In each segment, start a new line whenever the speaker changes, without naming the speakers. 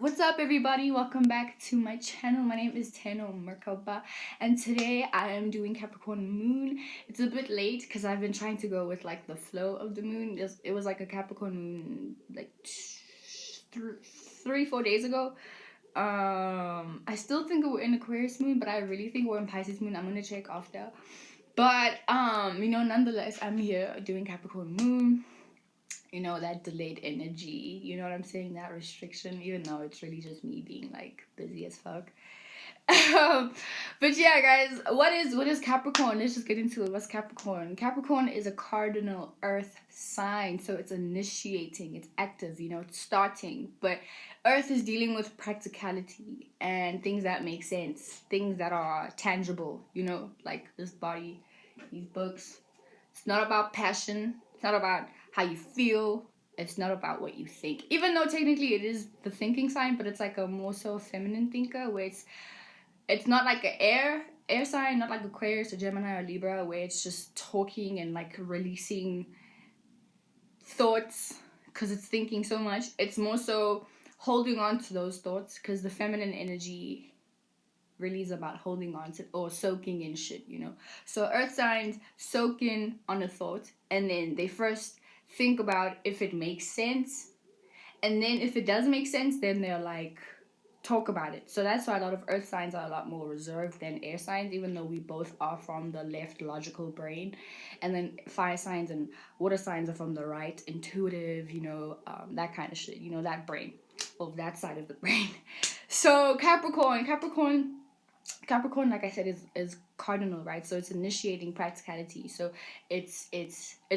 What's up, everybody? Welcome back to my channel. My name is Teno Merkaba, and today I am doing Capricorn Moon. It's a bit late because I've been trying to go with like the flow of the moon. It was like a Capricorn moon like 4 days ago. I still think we're in Aquarius moon, but I really think we're in Pisces moon. I'm gonna check after. But nonetheless, I'm here doing Capricorn Moon. That delayed energy, you know what I'm saying, that restriction, even though it's really just me being like busy as fuck. um, but yeah, guys, what is Capricorn? Let's just get into it. What's Capricorn? Capricorn is a cardinal earth sign, so it's initiating, it's active, it's starting. But earth is dealing with practicality and things that make sense, things that are tangible, like this body, these books. It's not about passion. It's not about how you feel. It's not about what you think. Even though technically it is the thinking sign, but it's like a more so feminine thinker, where it's not like an air sign, not like Aquarius or Gemini or Libra, where it's just talking and like releasing thoughts because it's thinking so much. It's more so holding on to those thoughts, because the feminine energy really is about holding on to or soaking in shit. So earth signs soak in on a thought, and then they first think about if it makes sense, and then if it does make sense, then they're like talk about it. So that's why a lot of earth signs are a lot more reserved than air signs, even though we both are from the left logical brain, and then fire signs and water signs are from the right intuitive, that kind of shit, that brain, of that side of the brain. So Capricorn, like I said, is cardinal, right? So it's initiating practicality. So it's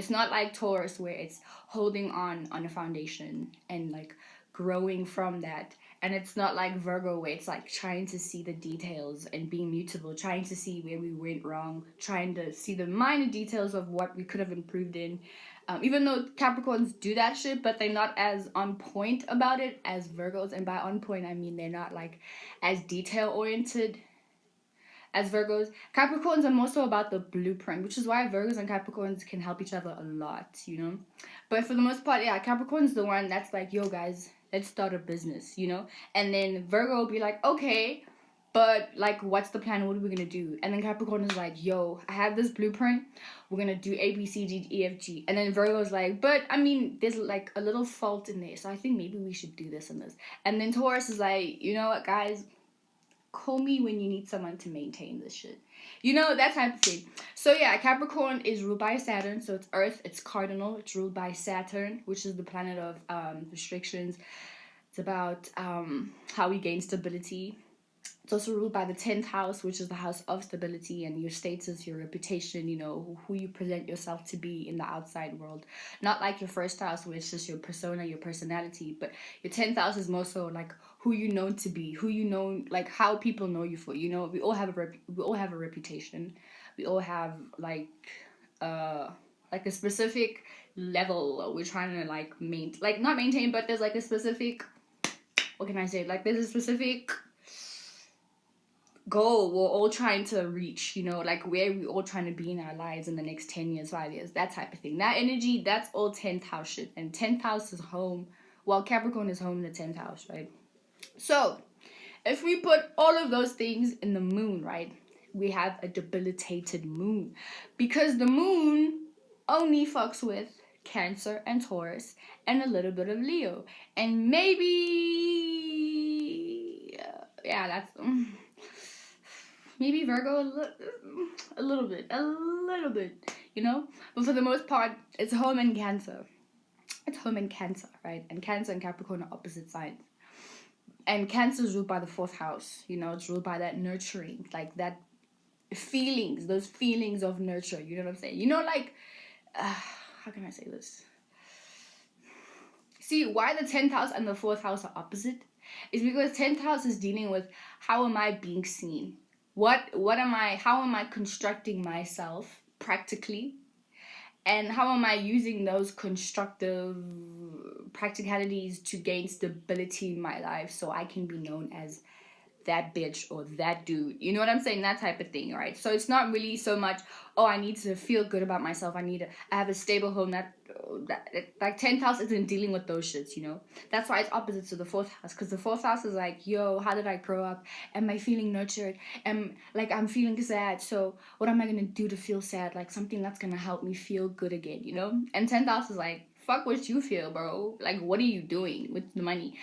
not like Taurus, where it's holding on a foundation and like growing from that. And it's not like Virgo, where it's like trying to see the details and being mutable, trying to see where we went wrong, trying to see the minor details of what we could have improved in. Even though Capricorns do that shit, but they're not as on point about it as Virgos. And by on point, I mean they're not like as detail oriented as Virgos. Capricorns are more so about the blueprint, which is why Virgos and Capricorns can help each other a lot. But for the most part, yeah, Capricorn's the one that's like, yo, guys, let's start a business. And then Virgo will be like, okay, but like, what's the plan? What are we gonna do? And then Capricorn is like, yo, I have this blueprint. We're gonna do A, B, C, D, E, F, G. And then Virgo's like, but I mean, there's like a little fault in there, so I think maybe we should do this and this. And then Taurus is like, you know what, guys, call me when you need someone to maintain this shit. That type of thing. So yeah, Capricorn is ruled by Saturn. So it's Earth, it's cardinal, it's ruled by Saturn, which is the planet of restrictions. It's about how we gain stability. It's also ruled by the 10th house, which is the house of stability and your status, your reputation, who you present yourself to be in the outside world. Not like your first house, where it's just your persona, your personality, but your 10th house is more so like who you know to be, who you know, like how people know you for. We all have a reputation. We all have like a specific level we're trying to like not maintain, but there's like a specific, what can I say? Like there's a specific goal we're all trying to reach, like where we all trying to be in our lives in the next 10 years, 5 years, that type of thing. That energy, that's all 10th house shit. And 10th house is home. Well, Capricorn is home in the 10th house, right? So if we put all of those things in the moon, right, we have a debilitated moon, because the moon only fucks with Cancer and Taurus and a little bit of Leo, and maybe yeah, that's maybe Virgo a little bit, But for the most part, it's home in Cancer. It's home in Cancer, right? And Cancer and Capricorn are opposite signs. And Cancer is ruled by the 4th house. It's ruled by that nurturing, like that feelings, those feelings of nurture. You know what I'm saying? How can I say this? See, why the 10th house and the 4th house are opposite is because 10th house is dealing with how am I being seen? How am I constructing myself practically? And how am I using those constructive practicalities to gain stability in my life, so I can be known as that bitch or that dude. You know what I'm saying? That type of thing, right? So it's not really so much, oh, I need to feel good about myself. I have a stable home. Like 10th house isn't dealing with those shits, you know? That's why it's opposite to the 4th house. Because the 4th house is like, yo, how did I grow up? Am I feeling nurtured? I'm feeling sad. So what am I going to do to feel sad? Like something that's going to help me feel good again, you know? And 10th house is like, fuck what you feel, bro. Like, what are you doing with the money?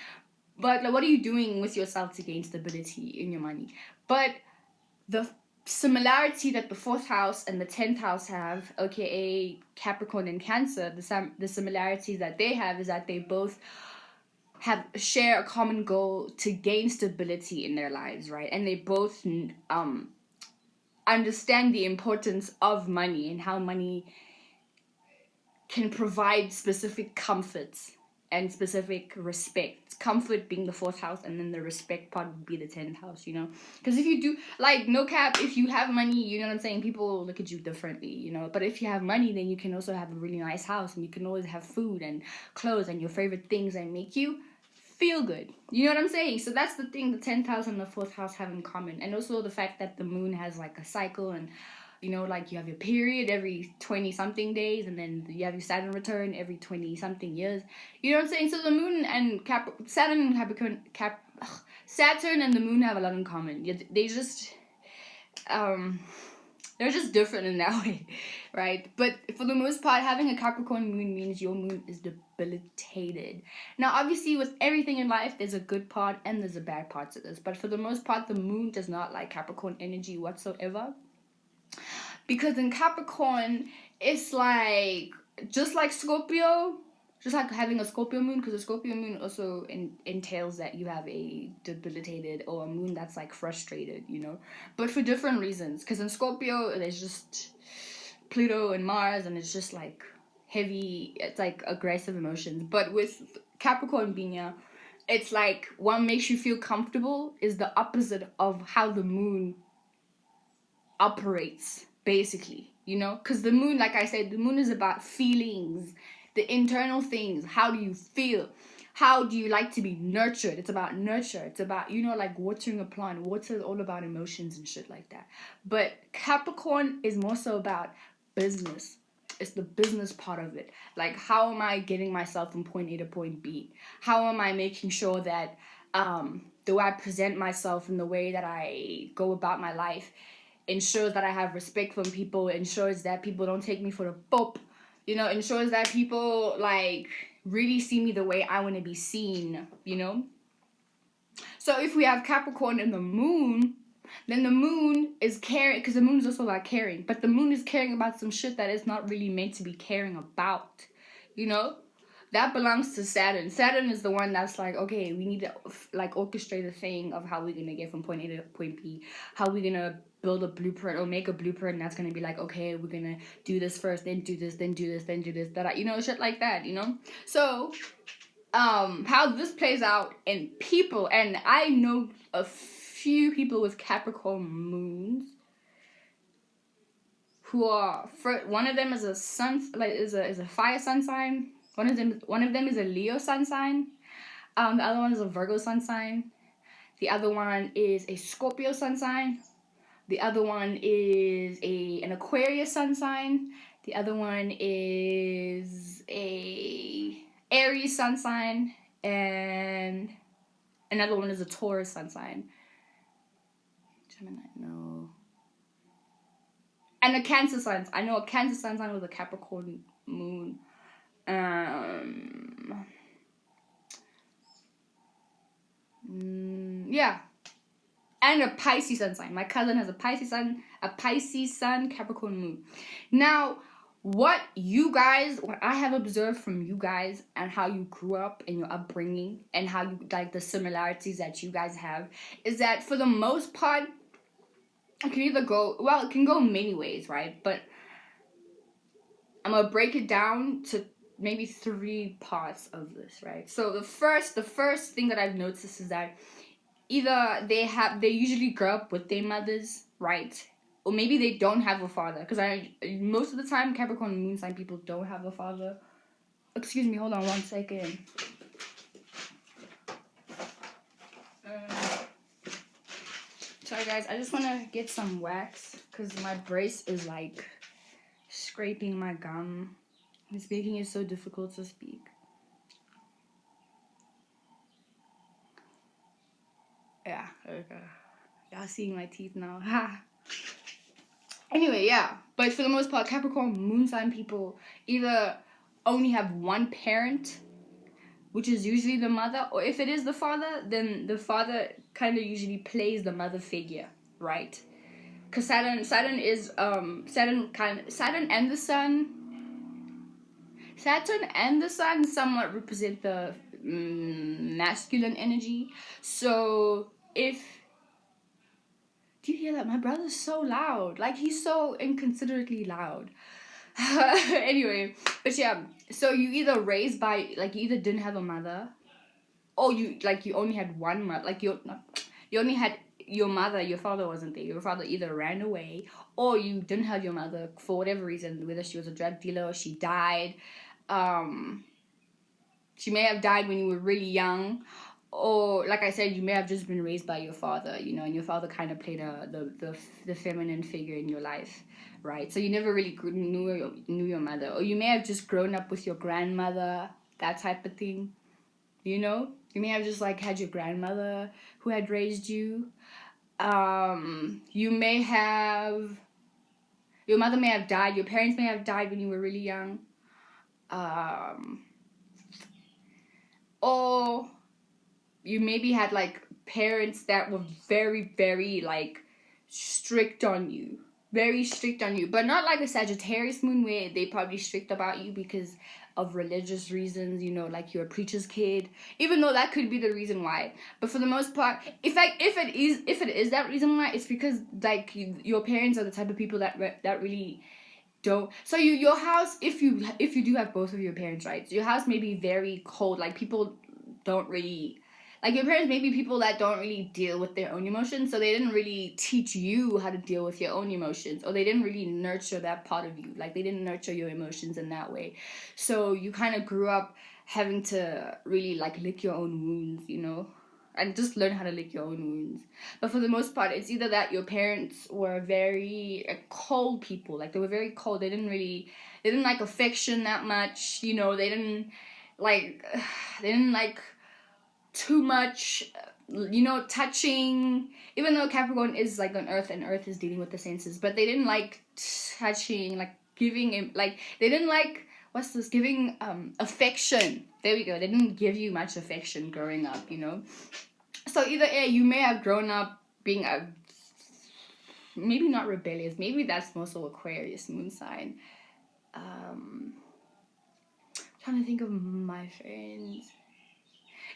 But like, what are you doing with yourself to gain stability in your money? But the similarity that the 4th house and the 10th house have, aka Capricorn and Cancer, the similarities that they have is that they both share a common goal to gain stability in their lives, right? And they both understand the importance of money and how money can provide specific comforts and specific respect. Comfort being the 4th house, and then the respect part would be the 10th house, you know? Because if you do, like, no cap, if you have money, you know what I'm saying, people look at you differently, you know? But if you have money, then you can also have a really nice house, and you can always have food and clothes and your favorite things that make you feel good. You know what I'm saying? So that's the thing the 10th house and the 4th house have in common. And also the fact that the moon has, like, a cycle, and you know, like you have your period every 20 something days, and then you have your Saturn return every 20 something years. You know what I'm saying? So the moon and Saturn and Capricorn, Saturn and the moon have a lot in common. They just they're just different in that way, right? But for the most part, having a Capricorn moon means your moon is debilitated. Now, obviously, with everything in life, there's a good part and there's a bad part to this. But for the most part, the moon does not like Capricorn energy whatsoever. Because in Capricorn, it's like, just like Scorpio, just like having a Scorpio moon, because a Scorpio moon also entails that you have a debilitated or a moon that's like frustrated, you know? But for different reasons. Because in Scorpio, there's just Pluto and Mars, and it's just like heavy, it's like aggressive emotions. But with Capricorn being here, it's like what makes you feel comfortable is the opposite of how the moon operates, basically, you know? Because the moon, like I said, the moon is about feelings, the internal things. How do you feel? How do you like to be nurtured? It's about nurture. It's about, you know, like watering a plant. Water is all about emotions and shit like that. But Capricorn is more so about business. It's the business part of it. Like, how am I getting myself from point A to point B? How am I making sure that the way I present myself and the way that I go about my life ensures that I have respect from people, ensures that people don't take me for the pop, you know, ensures that people, like, really see me the way I want to be seen, you know? So if we have Capricorn in the moon, then the moon is caring, because the moon is also about caring, but the moon is caring about some shit that it's not really meant to be caring about, you know? That belongs to Saturn. Saturn is the one that's like, okay, we need to like orchestrate a thing of how we're gonna get from point A to point B, how we're gonna build a blueprint or make a blueprint, and that's gonna be like, okay, we're gonna do this first, then do this, then do this, then do this, that, you know, shit like that, you know. So how this plays out in people, and I know a few people with Capricorn moons who are, one of them is a sun, like is a fire sun sign. One of them is a Leo sun sign. The other one is a Virgo sun sign. The other one is a Scorpio sun sign. The other one is an Aquarius sun sign. The other one is a Aries sun sign, and another one is a Taurus sun sign. Gemini, no. And a Cancer sun. I know a Cancer sun sign with a Capricorn moon. Yeah. And a Pisces sun sign. My cousin has a Pisces sun, Capricorn moon. Now, what I have observed from you guys and how you grew up in your upbringing and how you, like, the similarities that you guys have, is that for the most part, it can go many ways, right? But I'm going to break it down to maybe 3 parts of this, right? So the first thing that I've noticed is that either they usually grow up with their mothers, right? Or maybe they don't have a father, because most of the time Capricorn moon sign people don't have a father. Excuse me, hold on 1 second. Sorry guys, I just want to get some wax because my brace is like scraping my gum. It's making it so difficult to speak. Yeah, okay. Y'all seeing my teeth now. Ha. Anyway, yeah. But for the most part, Capricorn moon sign people either only have one parent, which is usually the mother, or if it is the father, then the father kind of usually plays the mother figure, right? Because Saturn and the sun. Saturn and the sun somewhat represent the masculine energy. So if do you hear that? My brother's so loud. Like, he's so inconsiderately loud. Anyway, but yeah, so you either raised by, like, you either didn't have a mother, or you only had one mother. Like, you only had your mother, your father wasn't there. Your father either ran away, or you didn't have your mother for whatever reason, whether she was a drug dealer or she died. She may have died when you were really young, or like I said, you may have just been raised by your father, and your father kind of played the feminine figure in your life, right? So you never really knew your mother, or you may have just grown up with your grandmother, that type of thing. You may have just like had your grandmother who had raised you. You may have your mother may have died, your parents may have died when you were really young. Or you maybe had like parents that were very, very like strict on you. Very strict on you. But not like a Sagittarius moon where they probably strict about you because of religious reasons, like you're a preacher's kid. Even though that could be the reason why. But for the most part, if it is that reason why, it's because like your parents are the type of people that really don't. So your house, if you do have both of your parents, right, your house may be very cold. Like, people don't really, like, your parents may be people that don't really deal with their own emotions, so they didn't really teach you how to deal with your own emotions, or they didn't really nurture that part of you. Like, they didn't nurture your emotions in that way, so you kind of grew up having to really like lick your own wounds, and just learn how to lick your own wounds. But for the most part, it's either that your parents were very cold people. Like, they were very cold. They didn't like affection that much. They didn't like too much, touching. Even though Capricorn is like on Earth, and Earth is dealing with the senses, but they didn't like touching, like giving, like they didn't like giving affection. There we go. They didn't give you much affection growing up, So either you may have grown up being maybe not rebellious. Maybe that's more so Aquarius moon sign. Trying to think of my friends.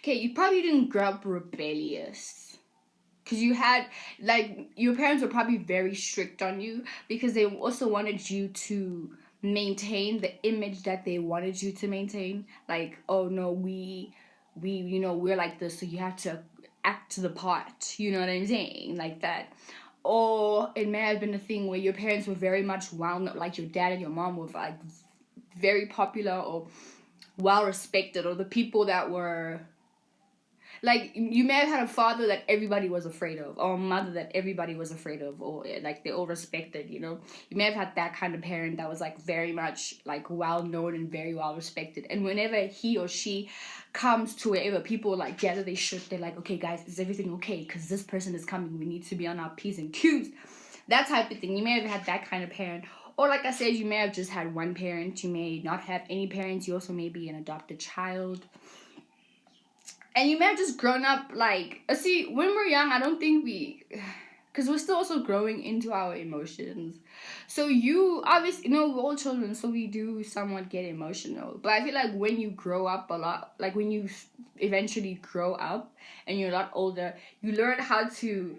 Okay, you probably didn't grow up rebellious. Because you had, like, your parents were probably very strict on you because they also wanted you to maintain the image that they wanted you to maintain. Like, oh no, we're like this, so you have to act the part. You know what I'm saying? Like that. Or it may have been a thing where your parents were very much well-known, like your dad and your mom were like very popular or well respected, or the people that were like, you may have had a father that everybody was afraid of, or a mother that everybody was afraid of, or like they all respected, You may have had that kind of parent that was like very much like well known and very well respected. And whenever he or she comes to wherever people like gather, they're like, okay guys, is everything okay? Because this person is coming. We need to be on our P's and Q's. That type of thing. You may have had that kind of parent. Or like I said, you may have just had one parent. You may not have any parents. You also may be an adopted child. And you may have just grown up, like, see, when we're young, I don't think because we're still also growing into our emotions. So you, obviously, we're all children, so we do somewhat get emotional. But I feel like when you grow up a lot, like when you eventually grow up and you're a lot older, you learn how to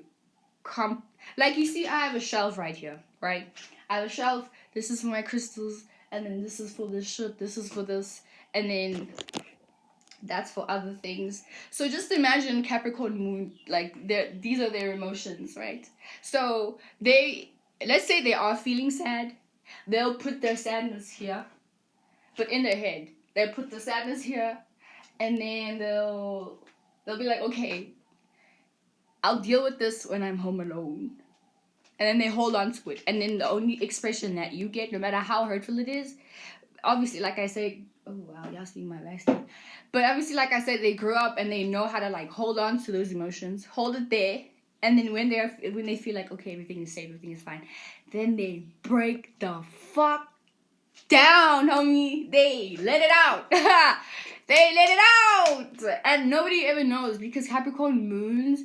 like, you see, I have a shelf right here, right? I have a shelf, this is for my crystals, and then this is for this shit, this is for this, and then that's for other things. So just imagine Capricorn moon, like these are their emotions, right? So let's say they are feeling sad, they'll put their sadness here, but in their head they'll put the sadness here, and then they'll be like, okay, I'll deal with this when I'm home alone. And then they hold on to it. And then the only expression that you get, no matter how hurtful it is, obviously, like I said, oh wow, y'all see my last name. But obviously, like I said, they grew up and they know how to like hold on to those emotions, hold it there, and then when they feel like okay, everything is safe, everything is fine, then they break the fuck down, homie. They let it out. They let it out, and nobody ever knows because Capricorn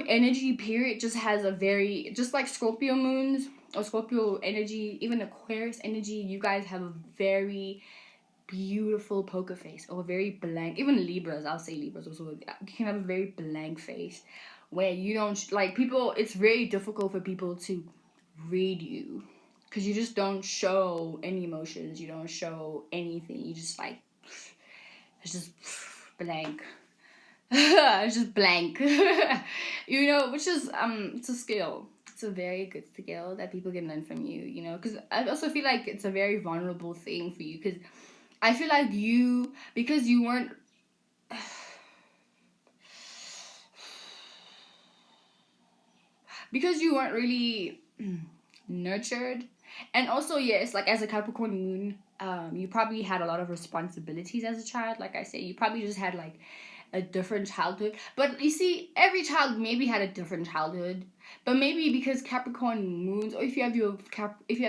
energy period just has a very, just like Scorpio moons or Scorpio energy, even Aquarius energy, you guys have a very beautiful poker face or very blank. Even Libras, I'll say Libras also, you can have a very blank face where you don't, like people, it's very difficult for people to read you because you just don't show any emotions, you don't show anything, you just like, it's just blank. It's just blank. You know, which is it's a skill. It's a very good skill that people can learn from you, you know, because I also feel like it's a very vulnerable thing for you because I feel like because you weren't really nurtured, and also yes, like as a Capricorn moon, you probably had a lot of responsibilities as a child. Like I said, you probably just had like a different childhood. But you see, every child maybe had a different childhood. But maybe because Capricorn moons, or if you have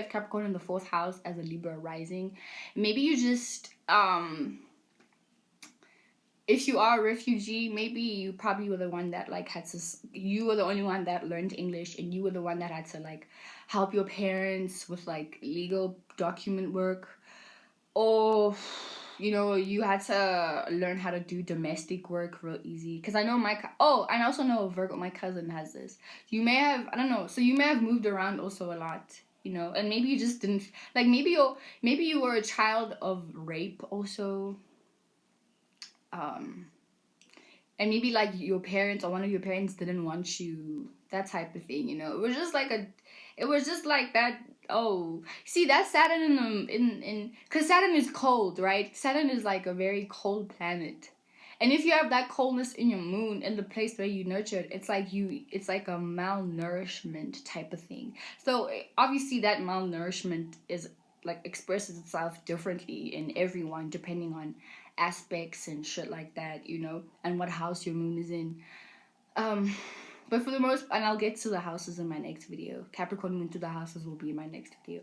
Capricorn in the fourth house as a Libra rising, maybe you just if you are a refugee, maybe you probably were the one that like you were the only one that learned English, and you were the one that had to like help your parents with like legal document work, or you know, you had to learn how to do domestic work real easy. Because I know and I also know Virgo, my cousin has this. You may have, I don't know, so you may have moved around also a lot, you know, and maybe you just didn't, like maybe you were a child of rape also, and maybe like your parents or one of your parents didn't want you, that type of thing, you know. It was just like that. Oh, see, that's Saturn in because Saturn is cold, right? Saturn is like a very cold planet, and if you have that coldness in your moon in the place where you nurtured, it's like a malnourishment type of thing. So obviously that malnourishment is like expresses itself differently in everyone depending on aspects and shit like that, you know, and what house your moon is in. But for the most, and I'll get to the houses in my next video. Capricorn moon to the houses will be in my next video.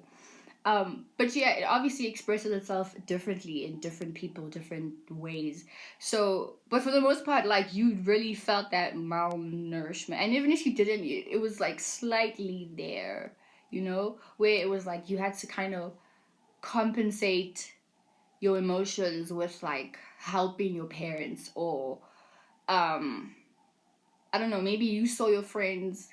But yeah, it obviously expresses itself differently in different people, different ways. So, but for the most part, like you really felt that malnourishment, and even if you didn't, it was like slightly there, you know, where it was like you had to kind of compensate your emotions with like helping your parents, or I don't know, maybe you saw your friends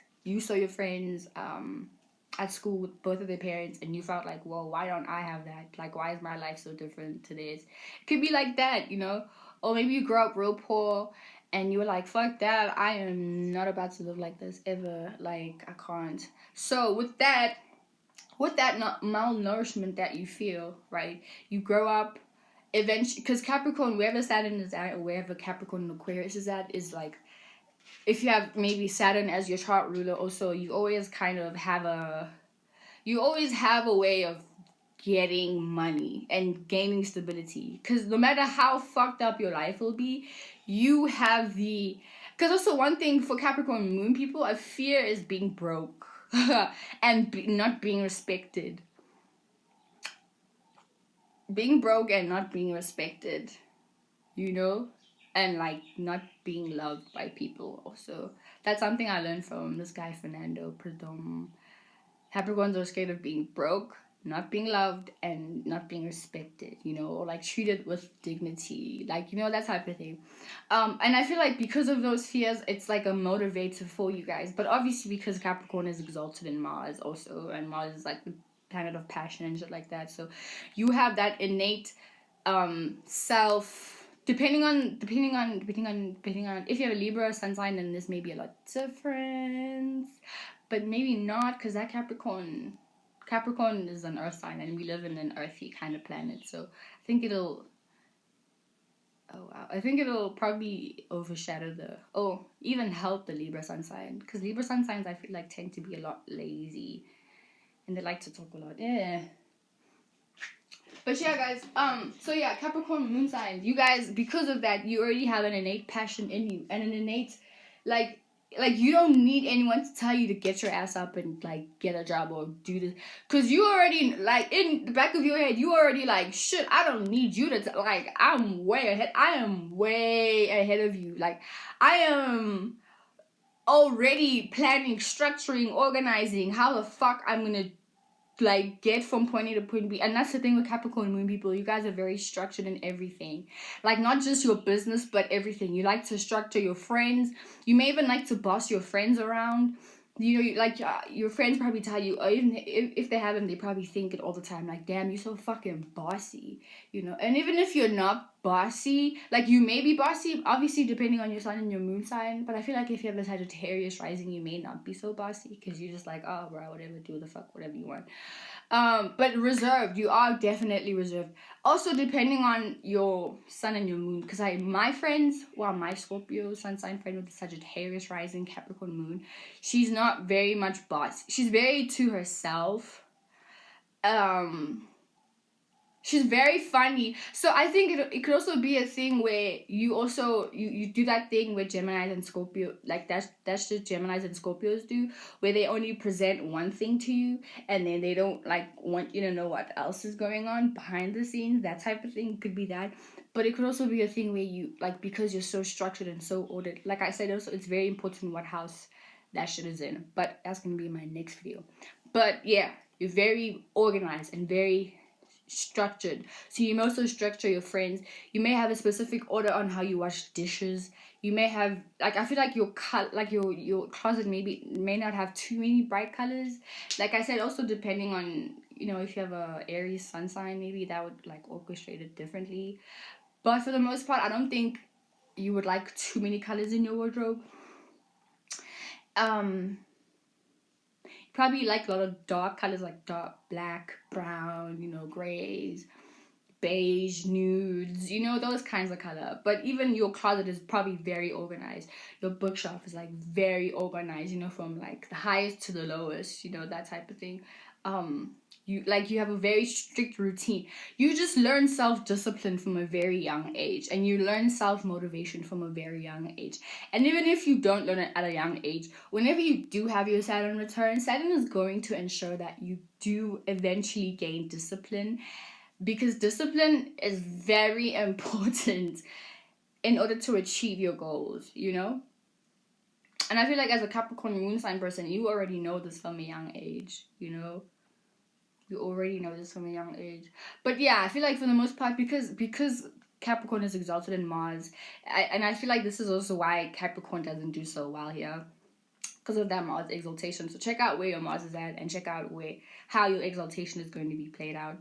at school with both of their parents, and you felt like, well, why don't I have that? Like, why is my life so different to this? It could be like that, you know. Or maybe you grew up real poor and you were like, fuck that, I am not about to live like this ever, like I can't. So with that malnourishment that you feel, right, you grow up eventually, because Capricorn, wherever Saturn is at, or wherever Capricorn and Aquarius is at, is like, if you have maybe Saturn as your chart ruler also, you always have a way of getting money and gaining stability, because no matter how fucked up your life will be, you have because also one thing for Capricorn moon people, a fear is being broke and not being respected. Being broke and not being respected, you know, and like not being loved by people also. That's something I learned from this guy Fernando Perdomo. Capricorns are scared of being broke, not being loved, and not being respected, you know, or like treated with dignity, like, you know, that type of thing. And I feel like because of those fears, it's like a motivator for you guys. But obviously because Capricorn is exalted in Mars also, and Mars is like the planet of passion and shit like that, so you have that innate self, depending on if you have a Libra sun sign, then this may be a lot different, but maybe not, because that Capricorn is an earth sign, and we live in an earthy kind of planet, so I think it'll Oh wow. I think it'll probably overshadow even help the Libra sun sign. Because Libra sun signs I feel like tend to be a lot lazy. And they like to talk a lot. Yeah. But yeah, guys, so yeah, Capricorn moon signs. You guys, because of that, you already have an innate passion in you. And an innate like you don't need anyone to tell you to get your ass up and like get a job or do this, because you already like in the back of your head you already like shit, I don't need you to like I am way ahead of you. Like I am already planning, structuring, organizing how the fuck I'm gonna like get from point A to point B. And that's the thing with Capricorn moon people. You guys are very structured in everything. Like not just your business, but everything. You like to structure your friends. You may even like to boss your friends around. You know, your friends probably tell you, or even if they haven't, they probably think it all the time. Like, damn, you're so fucking bossy. You know, and even if you're not bossy, like you may be bossy, obviously depending on your sun and your moon sign. But I feel like if you have a Sagittarius rising, you may not be so bossy because you're just like, oh, bro, whatever, do the fuck, whatever you want. But reserved, you are definitely reserved. Also, depending on your sun and your moon, because my friends, my Scorpio sun sign friend with the Sagittarius rising Capricorn moon, she's not very much boss. She's very to herself. She's very funny. So I think it could also be a thing where you also you do that thing where Geminis and Scorpio, like that's just Geminis and Scorpios do, where they only present one thing to you and then they don't like want you to know what else is going on behind the scenes. That type of thing could be that. But it could also be a thing where you like, because you're so structured and so ordered. Like I said, also it's very important what house that shit is in. But that's gonna be my next video. But yeah, you're very organized and very structured. So you also structure your friends. You may have a specific order on how you wash dishes. You may have like, I feel like your closet may not have too many bright colors. Like I said, also depending on, you know, if you have a Aries sun sign, maybe that would like orchestrate it differently. But for the most part, I don't think you would like too many colors in your wardrobe. Probably like a lot of dark colors, like dark black, brown, you know, grays, beige, nudes, you know, those kinds of color. But even your closet is probably very organized. Your bookshelf is like very organized, you know, from like the highest to the lowest, you know, that type of thing. You have a very strict routine. You just learn self-discipline from a very young age, and you learn self-motivation from a very young age. And even if you don't learn it at a young age, whenever you do have your Saturn return, Saturn is going to ensure that you do eventually gain discipline, because discipline is very important in order to achieve your goals, you know? And I feel like as a Capricorn moon sign person, you already know this from a young age, you know? You already know this from a young age. But yeah, I feel like for the most part, because Capricorn is exalted in Mars, and I feel like this is also why Capricorn doesn't do so well here, because of that Mars exaltation. So check out where your Mars is at, and check out how your exaltation is going to be played out.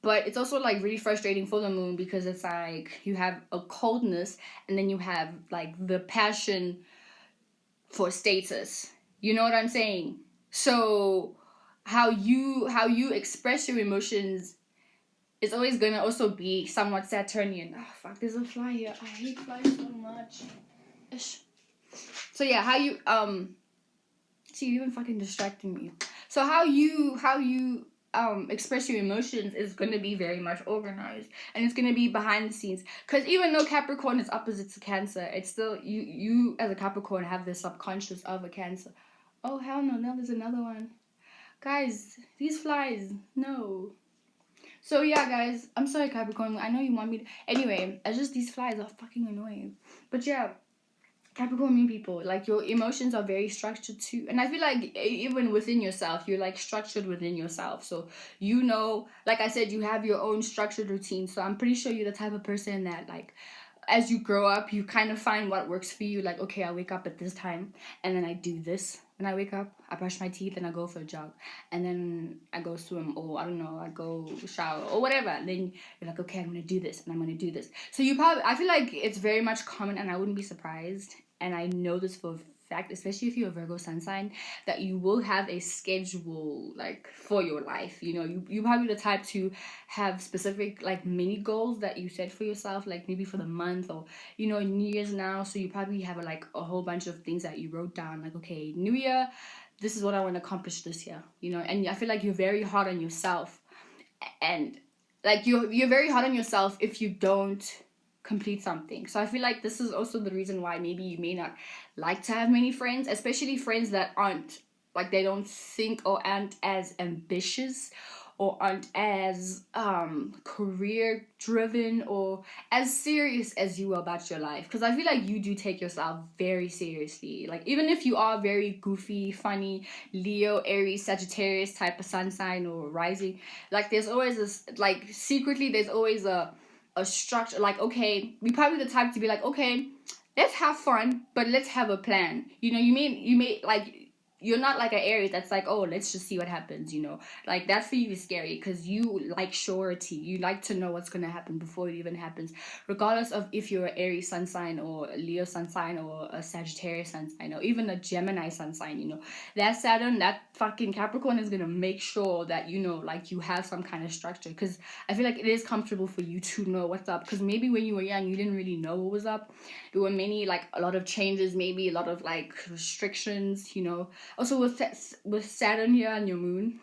But it's also like really frustrating for the moon, because it's like you have a coldness and then you have like the passion for status. You know what I'm saying? So how you express your emotions is always gonna also be somewhat Saturnian. Oh fuck, there's a fly here. I hate flies so much. Ish. So yeah, how you see, you're even fucking distracting me. So how you express your emotions is going to be very much organized, and it's going to be behind the scenes, because even though Capricorn is opposite to Cancer, it's still you as a Capricorn have the subconscious of a Cancer. Oh hell no, now there's another one. Guys, these flies, no. So yeah, guys, I'm sorry Capricorn, I know you want me to, anyway, it's just these flies are fucking annoying. But yeah, Capricorn moon people, like your emotions are very structured too. And I feel like even within yourself, you're like structured within yourself. So, you know, like I said, you have your own structured routine. So I'm pretty sure you're the type of person that like, as you grow up, you kind of find what works for you. Like, okay, I wake up at this time and then I do this. When I wake up, I brush my teeth and I go for a jog. And then I go swim, or I don't know, I go shower or whatever. And then you're like, okay, I'm going to do this and I'm going to do this. So I feel like it's very much common, and I wouldn't be surprised. And I know this for a fact, especially if you're a Virgo sun sign, that you will have a schedule like for your life. You know, you probably the type to have specific like mini goals that you set for yourself, like maybe for the month, or you know, New Year's now. So you probably have like a whole bunch of things that you wrote down, like, okay, New Year, this is what I want to accomplish this year, you know. And I feel like you're very hard on yourself, and like you're very hard on yourself if you don't complete something. So I feel like this is also the reason why maybe you may not like to have many friends, especially friends that aren't like, they don't think or aren't as ambitious or aren't as career driven or as serious as you are about your life. Because I feel like you do take yourself very seriously, like even if you are very goofy, funny, Leo, Aries, Sagittarius type of sun sign or rising, like there's always this, like secretly there's always a structure. Like, okay, we probably the type to be like, okay, let's have fun, but let's have a plan. You know, you may like, you're not like an Aries that's like, oh, let's just see what happens, you know. Like that for you is scary because you like surety. You like to know what's gonna happen before it even happens, regardless of if you're an Aries sun sign or a Leo sun sign or a Sagittarius sun sign or even a Gemini sun sign, you know. That Saturn, that fucking Capricorn is gonna make sure that, you know, like you have some kind of structure, because I feel like it is comfortable for you to know what's up, because maybe when you were young you didn't really know what was up. There were many, like a lot of changes, maybe a lot of like restrictions, you know. Also with Saturn here and your moon,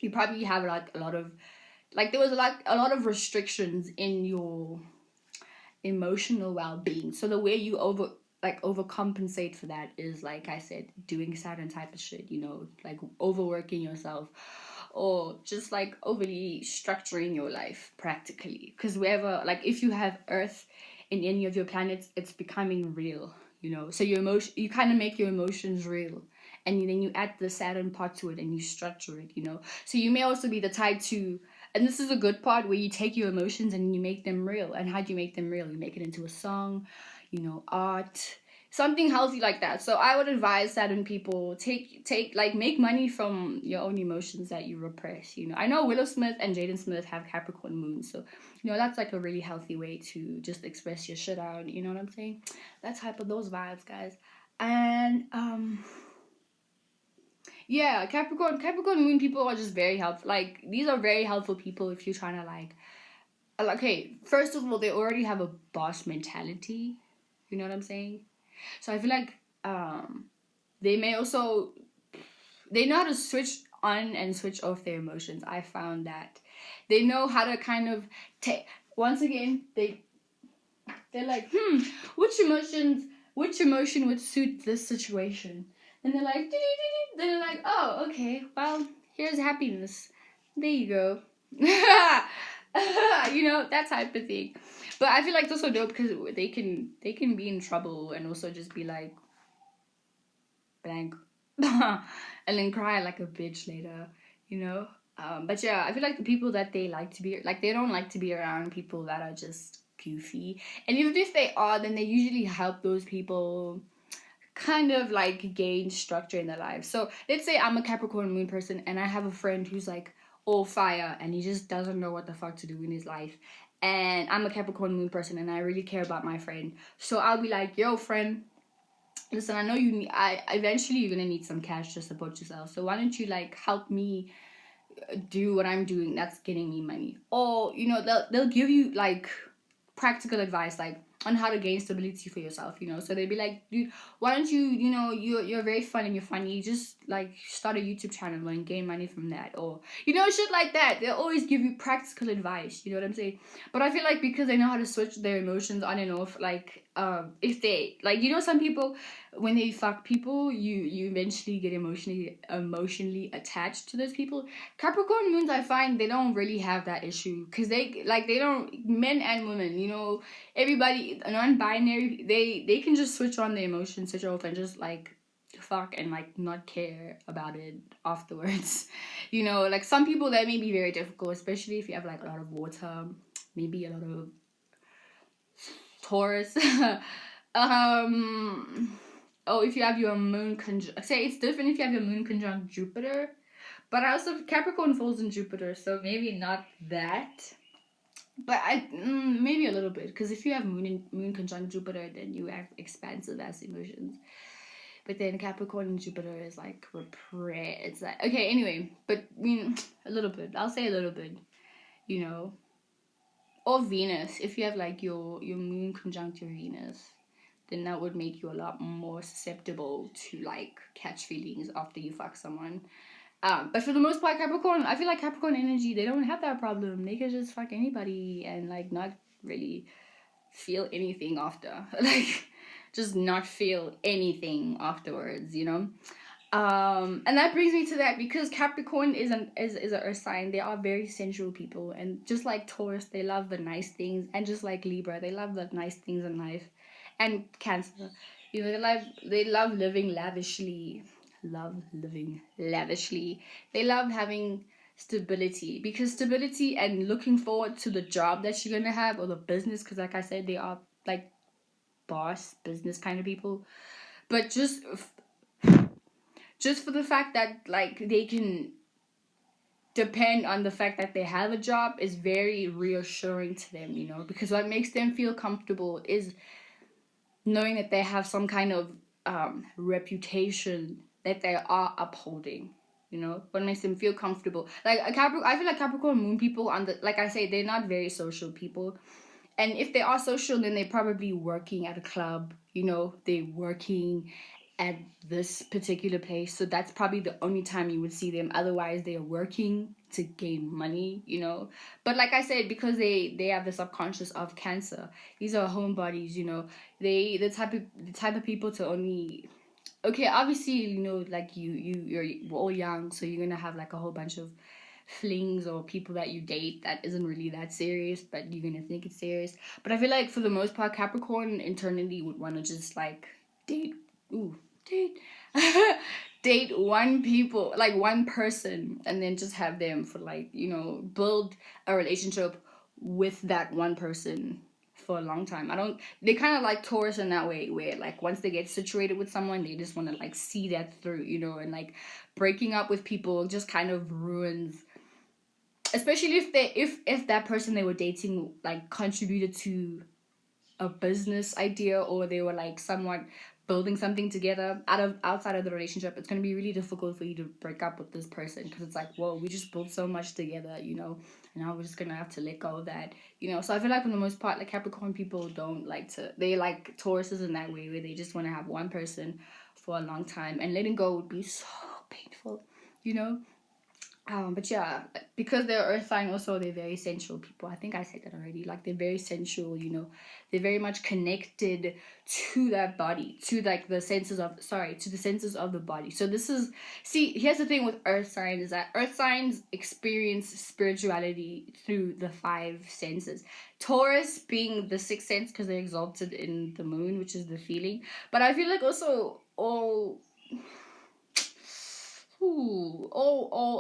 you probably have like a lot of, like there was a lot of restrictions in your emotional well-being. So the way you overcompensate for that is, like I said, doing Saturn type of shit, you know, like overworking yourself or just like overly structuring your life practically. Because wherever, like if you have Earth in any of your planets, it's becoming real, you know. So your emotion, you kind of make your emotions real, and then you add the Saturn part to it and you structure it, you know. So you may also be the type to, and this is a good part, where you take your emotions and you make them real. And how do you make them real? You make it into a song, you know, art, something healthy like that. So I would advise Saturn people, take like make money from your own emotions that you repress, you know. I know Willow Smith and Jaden Smith have Capricorn moon, so you know that's like a really healthy way to just express your shit out, you know what I'm saying? That type of those vibes, guys. And yeah, Capricorn moon people are just very helpful. Like these are very helpful people if you're trying to like, okay, first of all, they already have a boss mentality, you know what I'm saying? So I feel like they may also, they know how to switch on and switch off their emotions. I found that they know how to kind of take, once again, they're like, which emotion would suit this situation? And they're like, then they're like, oh, okay, well, here's happiness. There you go. You know, that type of thing. But I feel like it's also dope because they can be in trouble and also just be like blank and then cry like a bitch later, you know. But yeah, I feel like the people that they like to be like, they don't like to be around people that are just goofy. And even if they are, then they usually help those people kind of like gain structure in their lives. So let's say I'm a Capricorn moon person and I have a friend who's like all fire and he just doesn't know what the fuck to do in his life. And I'm a Capricorn moon person and I really care about my friend. So I'll be like, yo, friend, listen, I know you need, I eventually you're gonna need some cash to support yourself. So why don't you like help me do what I'm doing that's getting me money? Or, you know, they'll give you like practical advice, like on how to gain stability for yourself, you know. So they'd be like, dude, why don't you, you know, you're very fun and you're funny, just like start a YouTube channel and gain money from that, or you know, shit like that. They'll always give you practical advice, you know what I'm saying? But I feel like because they know how to switch their emotions on and off, like if they like, you know, some people when they fuck people, you eventually get emotionally attached to those people. Capricorn moons, I find they don't really have that issue because they don't, men and women, you know, everybody non-binary, they can just switch on the emotions, switch off, and just like fuck and like not care about it afterwards. You know, like some people that may be very difficult, especially if you have like a lot of water, maybe a lot of Taurus. Oh, if you have your moon say it's different if you have your moon conjunct Jupiter, but also Capricorn falls in Jupiter, so maybe not that. But maybe a little bit, because if you have moon conjunct Jupiter, then you have expansive ass emotions. But then Capricorn and Jupiter is like repress. It's like, okay, anyway, but a little bit. I'll say a little bit, you know. Or Venus, if you have like your moon conjunct your Venus, then that would make you a lot more susceptible to like catch feelings after you fuck someone. But for the most part, Capricorn, I feel like Capricorn energy, they don't have that problem. They can just fuck anybody and like not really feel anything after. Like just not feel anything afterwards, you know? And that brings me to that, because Capricorn is an earth sign. They are very sensual people, and just like Taurus, they love the nice things, and just like Libra, they love the nice things in life, and Cancer, you know, they love living lavishly, They love having stability, because stability and looking forward to the job that you're gonna have, or the business, because like I said, they are like boss business kind of people, but just for the fact that like they can depend on the fact that they have a job is very reassuring to them, you know, because what makes them feel comfortable is knowing that they have some kind of reputation that they are upholding, you know. What makes them feel comfortable, like I feel like Capricorn moon people, on the, like I say, they're not very social people. And if they are social, then they're probably working at a club, you know, they're working at this particular place. So that's probably the only time you would see them. Otherwise, they are working to gain money, you know. But like I said, because they have the subconscious of Cancer, these are homebodies, you know. They the type of people to only, okay, obviously, you know, like you're all young, so you're gonna have like a whole bunch of flings or people that you date that isn't really that serious, but you're gonna think it's serious. But I feel like for the most part, Capricorn internally would want to just like date, date, date one person, and then just have them for like, you know, build a relationship with that one person for a long time. They kind of like Taurus in that way, where like once they get situated with someone, they just want to like see that through, you know. And like breaking up with people just kind of ruins, especially if that person they were dating like contributed to a business idea, or they were like somewhat building something together outside of the relationship. It's going to be really difficult for you to break up with this person, because it's like, whoa, we just built so much together, you know, and now we're just going to have to let go of that, you know. So I feel like for the most part, like Capricorn people don't like to, they like Tauruses in that way, where they just want to have one person for a long time, and letting go would be so painful, you know. But yeah, because they're earth sign, also they're very sensual people. I think I said that already. Like they're very sensual, you know. They're very much connected to that body, to like the senses of to the senses of the body. So this is, see, here's the thing with earth signs, is that earth signs experience spirituality through the five senses. Taurus being the sixth sense, because they're exalted in the moon, which is the feeling. But I feel like also all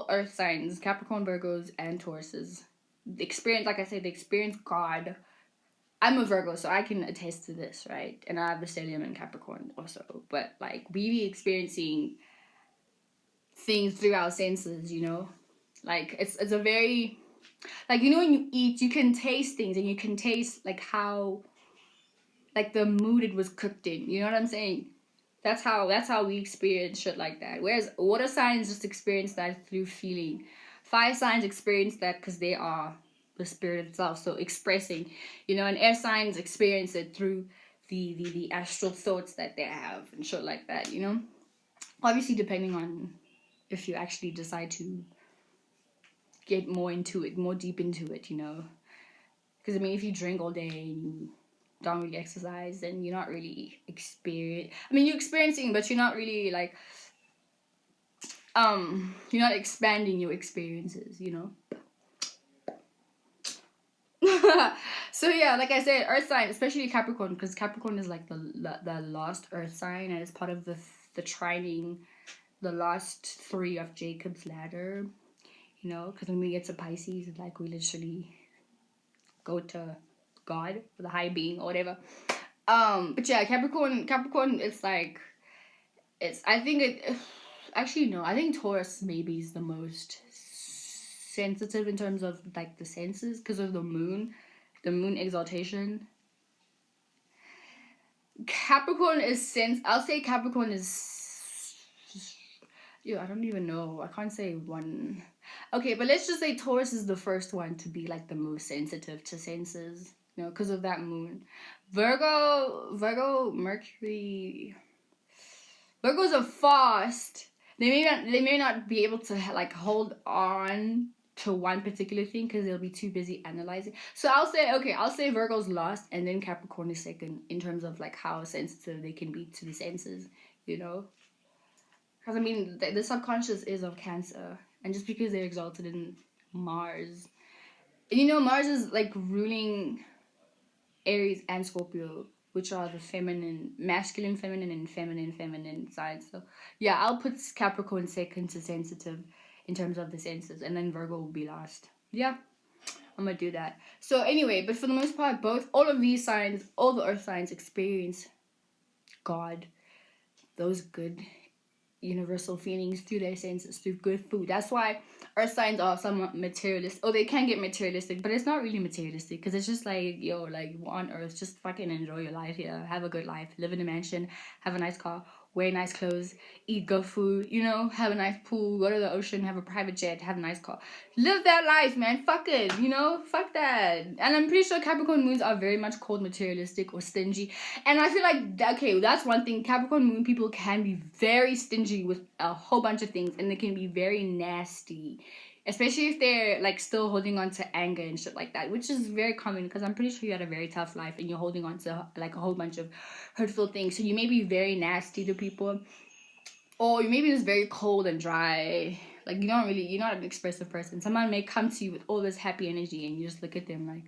earth signs, Capricorn, Virgos, and Tauruses, experience, like I said, they experience God. I'm a Virgo, so I can attest to this, right? And I have the stellium in Capricorn also. But like we be experiencing things through our senses, you know? Like it's a very, like, you know, when you eat, you can taste things, and you can taste like how, like the mood it was cooked in. You know what I'm saying? That's how we experience shit like that. Whereas water signs just experience that through feeling. Fire signs experience that because they are the spirit itself, so expressing, you know. And air signs experience it through the astral thoughts that they have and shit like that, you know. Obviously, depending on if you actually decide to get more into it, more deep into it, you know. Because I mean, if you drink all day and you don't really exercise, then you're not really you're experiencing, but you're not really like you're not expanding your experiences, you know. So yeah, like I said, earth sign, especially Capricorn, because Capricorn is like the last earth sign, and it's part of the trining, the last three of Jacob's ladder, you know. Because when we get to Pisces, it's like we literally go to God, or the high being, or whatever. But yeah, Capricorn, it's like, I think it, actually no, I think Taurus maybe is the most sensitive in terms of like the senses, because of the moon exaltation. I'll say Capricorn is I don't even know. I can't say one. Okay, but let's just say Taurus is the first one to be like the most sensitive to senses, because of that moon. Mercury. Virgos are fast. They may not be able to like hold on to one particular thing because they'll be too busy analyzing. So I'll say Virgo's last, and then Capricorn is second in terms of like how sensitive they can be to the senses, you know. Because I mean, the subconscious is of Cancer, and just because they're exalted in Mars, and Mars is like ruling Aries and Scorpio, which are the masculine, feminine sides. So yeah, I'll put Capricorn second to sensitive in terms of the senses, and then Virgo will be last. Yeah, I'm gonna do that. So anyway, but for the most part, all of these signs, all the Earth signs experience God, those good universal feelings through their senses, through good food. That's why earth signs are somewhat materialistic. Oh, they can get materialistic, but it's not really materialistic because it's just like, like on earth, just fucking enjoy your life here. Have a good life. Live in a mansion. Have a nice car. Wear nice clothes. Eat good food. Have a nice pool. Go to the ocean. Have a private jet. Have a nice car. Live that life, man. Fuck it. Fuck that. And I'm pretty sure Capricorn moons are very much called materialistic or stingy. And I feel like, okay, that's one thing. Capricorn moon people can be very stingy with a whole bunch of things, and they can be very nasty, especially if they're like still holding on to anger and shit like that, which is very common because I'm pretty sure you had a very tough life and you're holding on to like a whole bunch of hurtful things. So you may be very nasty to people, or you may be just very cold and dry. Like you're not an expressive person. Someone may come to you with all this happy energy and you just look at them like,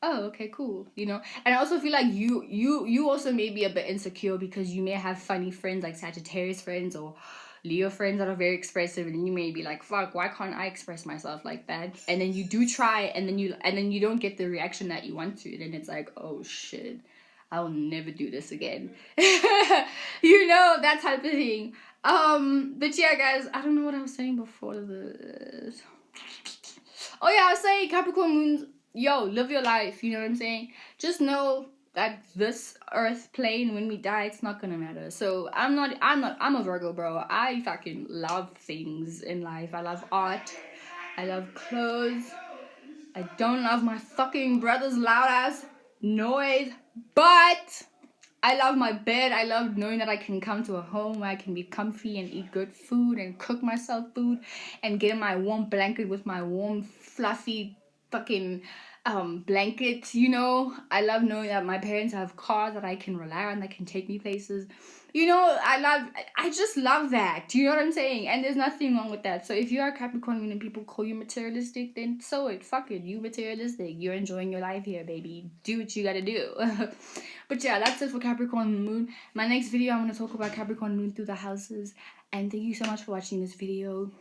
oh, okay, cool. And I also feel like you also may be a bit insecure because you may have funny friends like Sagittarius friends or Leo friends that are very expressive, and you may be like, fuck, why can't I express myself like that? And then you do try, and then you don't get the reaction that you want to, and then it's like, oh shit, I'll never do this again. That type of thing. But yeah, guys, I don't know what I was saying before this. Oh yeah, I was saying Capricorn moons, live your life, you know what I'm saying? Just know that this earth plane, when we die, it's not gonna matter. So I'm a Virgo, bro. I fucking love things in life. I love art. I love clothes. I don't love my fucking brother's loud ass noise, but I love my bed. I love knowing that I can come to a home where I can be comfy and eat good food and cook myself food and get in my warm blanket with my warm, fluffy fucking blanket. I love knowing that my parents have cars that I can rely on that can take me places. I just love that. Do you know what I'm saying? And there's nothing wrong with that. So if you are Capricorn and people call you materialistic, then so it. Fuck it. You materialistic. You're enjoying your life here, baby. Do what you gotta do. But yeah, that's it for Capricorn moon. My next video, I'm going to talk about Capricorn moon through the houses. And thank you so much for watching this video.